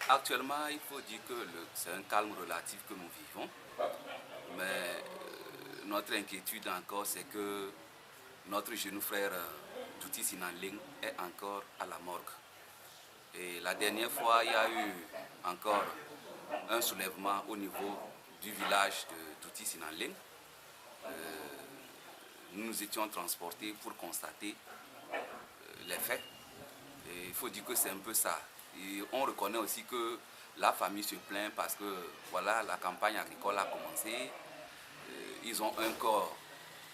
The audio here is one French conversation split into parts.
Actuellement, il faut dire que c'est un calme relatif que nous vivons. Mais notre inquiétude encore, c'est que notre jeune frère Douti Sinanling est encore à la morgue. Et la dernière fois, il y a eu encore un soulèvement au niveau du village de Douti Sinanling. Nous nous étions transportés pour constater les faits. Et il faut dire que c'est un peu ça. Et on reconnaît aussi que la famille se plaint parce que voilà, la campagne agricole a commencé. Ils ont un corps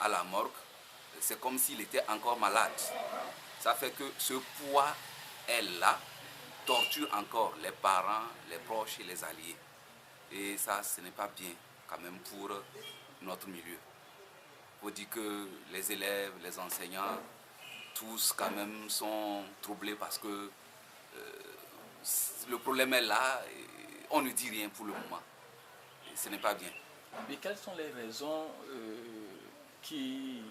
à la morgue. C'est comme s'il était encore malade. Ça fait que ce poids est là, torture encore les parents, les proches et les alliés. Et ça, ce n'est pas bien quand même pour notre milieu. Il faut dire que les élèves, les enseignants, tous quand même sont troublés parce que le problème est là, et on ne dit rien pour le moment. Et ce n'est pas bien. Mais quelles sont les raisons qui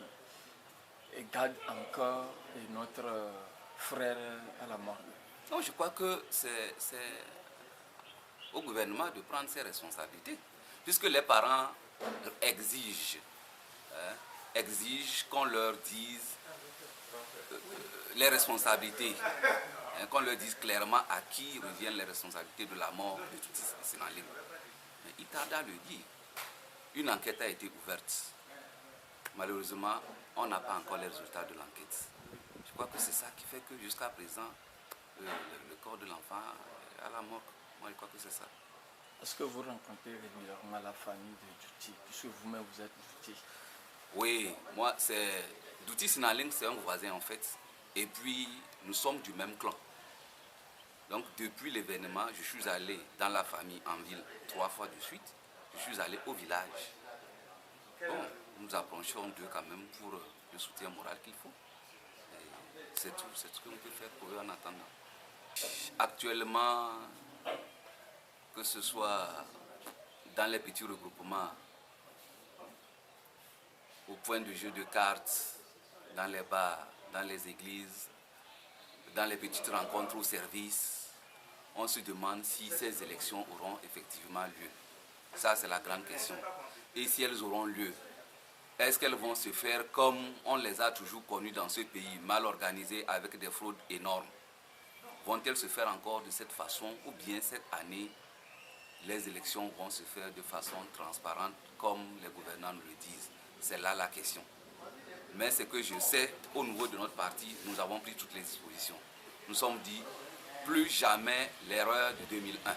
gardent encore notre frère à la mort? Donc je crois que c'est au gouvernement de prendre ses responsabilités, puisque les parents exigent, exigent qu'on leur dise les responsabilités, qu'on leur dise clairement à qui reviennent les responsabilités de la mort de Douti Sinanling. Mais il tarde à le dire. Une enquête a été ouverte. Malheureusement, on n'a pas encore les résultats de l'enquête. Je crois que c'est ça qui fait que jusqu'à présent, le corps de l'enfant est à la mort. Moi, je crois que c'est ça. Est-ce que vous rencontrez régulièrement la famille de Douti, puisque vous-même vous êtes Douti? Oui, moi, c'est Douti Sinanling, c'est un voisin en fait. Et puis, nous sommes du même clan. Donc, depuis l'événement, je suis allé dans la famille en ville 3 fois de suite. Je suis allé au village. Bon, nous approchons d'eux quand même pour le soutien moral qu'il faut. C'est tout, c'est ce que nous pouvons faire pour eux en attendant. Actuellement, que ce soit dans les petits regroupements, au point de jeu de cartes, dans les bars, dans les églises, dans les petites rencontres au service, on se demande si ces élections auront effectivement lieu. Ça, c'est la grande question. Et si elles auront lieu, est-ce qu'elles vont se faire comme on les a toujours connues dans ce pays, mal organisées avec des fraudes énormes? Vont-elles se faire encore de cette façon ou bien cette année, les élections vont se faire de façon transparente comme les gouvernants nous le disent? C'est là la question. Mais ce que je sais, au niveau de notre parti, nous avons pris toutes les dispositions. Nous sommes dit, plus jamais l'erreur de 2001.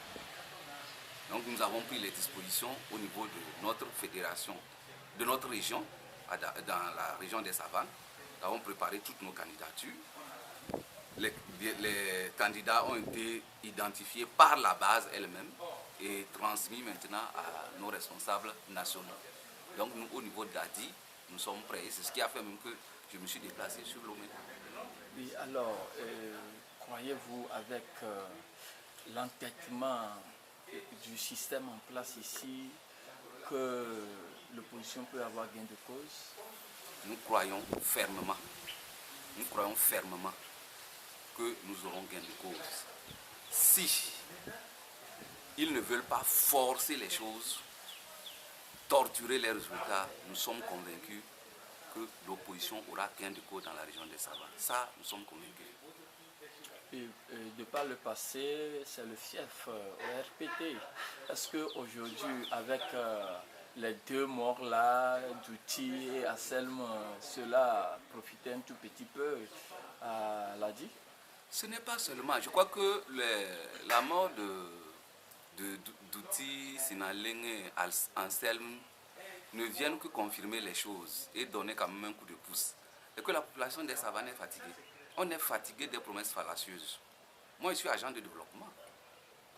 Donc nous avons pris les dispositions au niveau de notre fédération, de notre région, dans la région des Savanes. Nous avons préparé toutes nos candidatures. Les candidats ont été identifiés par la base elle-même et transmis maintenant à nos responsables nationaux. Donc nous, au niveau d'Adi, nous sommes prêts. C'est ce qui a fait même que je me suis déplacé sur Lomé. Oui, alors, croyez-vous avec l'entêtement du système en place ici que l'opposition peut avoir gain de cause? Nous croyons fermement que nous aurons gain de cause. Si ils ne veulent pas forcer les choses, torturer les résultats, nous sommes convaincus que l'opposition aura gain de cause dans la région des Savanes. Ça, nous sommes convaincus. Et de par le passé, c'est le fief au RPT. Est-ce qu'aujourd'hui, avec les 2 morts là, Douti et Asselm, cela profitait un tout petit peu à l'ADI? Ce n'est pas seulement, je crois que la mort de Douti, Sinanling et Anselme ne viennent que confirmer les choses et donner quand même un coup de pouce. Et que la population des Savanes est fatiguée. On est fatigué des promesses fallacieuses. Moi, je suis agent de développement.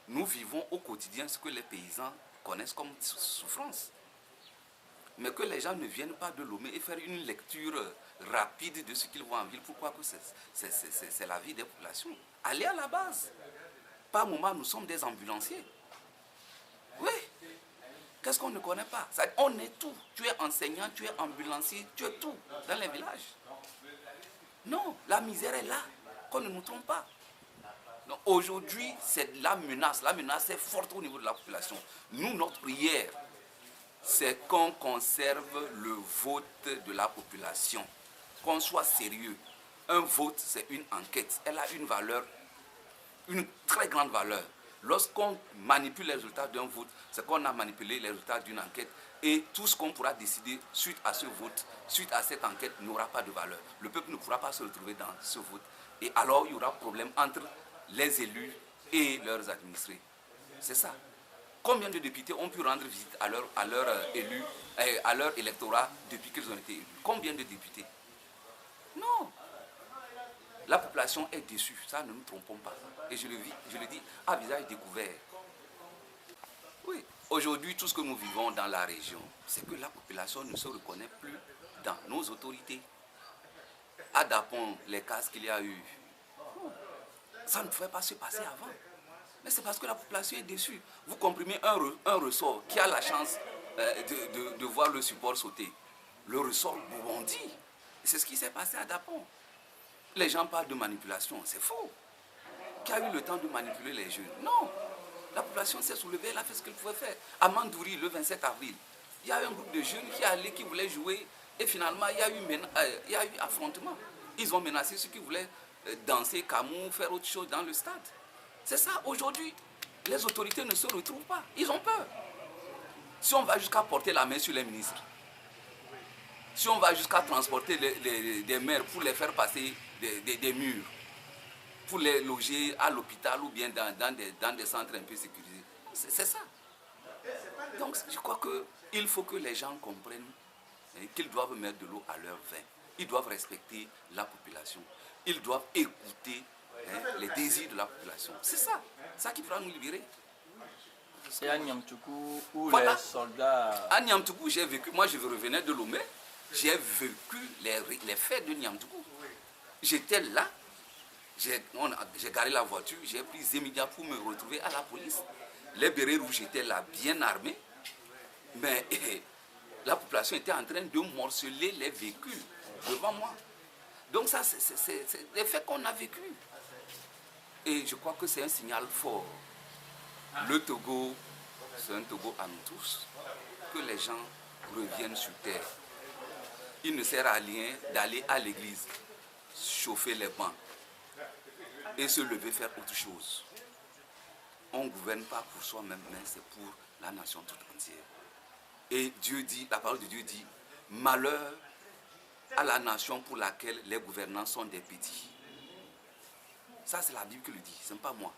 Nous vivons au quotidien ce que les paysans connaissent comme souffrance. Mais que les gens ne viennent pas de Lomé et faire une lecture rapide de ce qu'ils voient en ville. Pourquoi que c'est la vie des populations? Allez à la base. Par moment, nous sommes des ambulanciers. Oui. Qu'est-ce qu'on ne connaît pas? On est tout. Tu es enseignant, tu es ambulancier, tu es tout dans les villages. Non, la misère est là. Qu'on ne nous trompe pas. Donc aujourd'hui, c'est la menace. La menace est forte au niveau de la population. Nous, notre prière, c'est qu'on conserve le vote de la population. Qu'on soit sérieux. Un vote, c'est une enquête. Elle a une valeur, une très grande valeur. Lorsqu'on manipule les résultats d'un vote, c'est qu'on a manipulé les résultats d'une enquête et tout ce qu'on pourra décider suite à ce vote, suite à cette enquête, n'aura pas de valeur. Le peuple ne pourra pas se retrouver dans ce vote. Et alors, il y aura problème entre les élus et leurs administrés. C'est ça. Combien de députés ont pu rendre visite à leur électorat depuis qu'ils ont été élus? Combien de députés? Non. La population est déçue, ça ne nous trompons pas. Et je le dis à visage découvert. Oui, aujourd'hui, tout ce que nous vivons dans la région, c'est que la population ne se reconnaît plus dans nos autorités. À Dapon, les cas qu'il y a eu, ça ne pouvait pas se passer avant. Mais c'est parce que la population est déçue. Vous comprimez un ressort qui a la chance de voir le support sauter. Le ressort bondit. C'est ce qui s'est passé à Dapon. Les gens parlent de manipulation, c'est faux. Qui a eu le temps de manipuler les jeunes? Non. La population s'est soulevée, elle a fait ce qu'elle pouvait faire. À Mandouri, le 27 avril, il y a eu un groupe de jeunes qui voulaient jouer et finalement il y a eu affrontement. Ils ont menacé ceux qui voulaient danser, camou, faire autre chose dans le stade. C'est ça, aujourd'hui, les autorités ne se retrouvent pas. Ils ont peur. Si on va jusqu'à porter la main sur les ministres, si on va jusqu'à transporter des maires pour les faire passer des murs, pour les loger à l'hôpital ou bien dans des centres un peu sécurisés, c'est ça. Donc je crois qu'il faut que les gens comprennent qu'ils doivent mettre de l'eau à leur vin. Ils doivent respecter la population. Ils doivent écouter les désirs de la population. C'est ça qui pourra nous libérer. C'est à Niamtougou où Voilà. les soldats... À Niamtougou, j'ai vécu, moi je revenais de Lomé, j'ai vécu les faits de Niamtougou. J'étais là, j'ai garé la voiture, j'ai pris Zemidia pour me retrouver à la police. Les bérets rouges étaient là, bien armés, mais la population était en train de morceler les véhicules devant moi. Donc ça, c'est les faits qu'on a vécus. Et je crois que c'est un signal fort. Le Togo, c'est un Togo à nous tous, que les gens reviennent sur terre. Il ne sert à rien d'aller à l'église, chauffer les bancs et se lever faire autre chose. On ne gouverne pas pour soi-même, mais c'est pour la nation toute entière. Et Dieu dit, la parole de Dieu dit, malheur à la nation pour laquelle les gouvernants sont des petits. Ça, c'est la Bible qui le dit, ce n'est pas moi.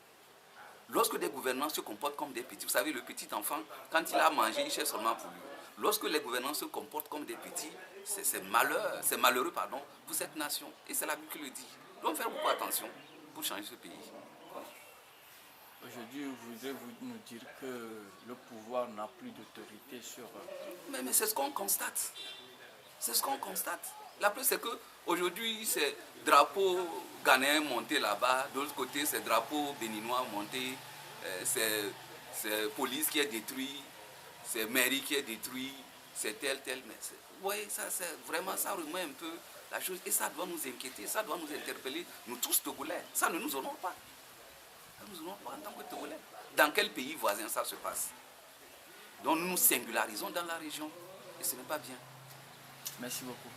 Lorsque des gouvernants se comportent comme des petits, vous savez, le petit enfant, quand il a mangé, il cherche seulement pour lui. Lorsque les gouvernants se comportent comme des petits, c'est malheureux pour cette nation. Et c'est la Bible qui le dit. Nous devons faire beaucoup attention pour changer ce pays. Aujourd'hui, vous voudrez nous dire que le pouvoir n'a plus d'autorité sur... Mais c'est ce qu'on constate. C'est ce qu'on constate. La preuve, c'est qu'aujourd'hui, c'est drapeau ghanéen monté là-bas. De l'autre côté, c'est drapeau béninois monté. C'est police qui est détruit. C'est mairie qui est détruit. C'est tel. Mais oui, ça, c'est vraiment, ça remet un peu la chose. Et ça doit nous inquiéter, ça doit nous interpeller. Nous tous Togolais, ça ne nous honore pas. Ça ne nous honore pas en tant que Togolais. Dans quel pays voisin ça se passe? Donc nous nous singularisons dans la région. Et ce n'est pas bien. Merci beaucoup.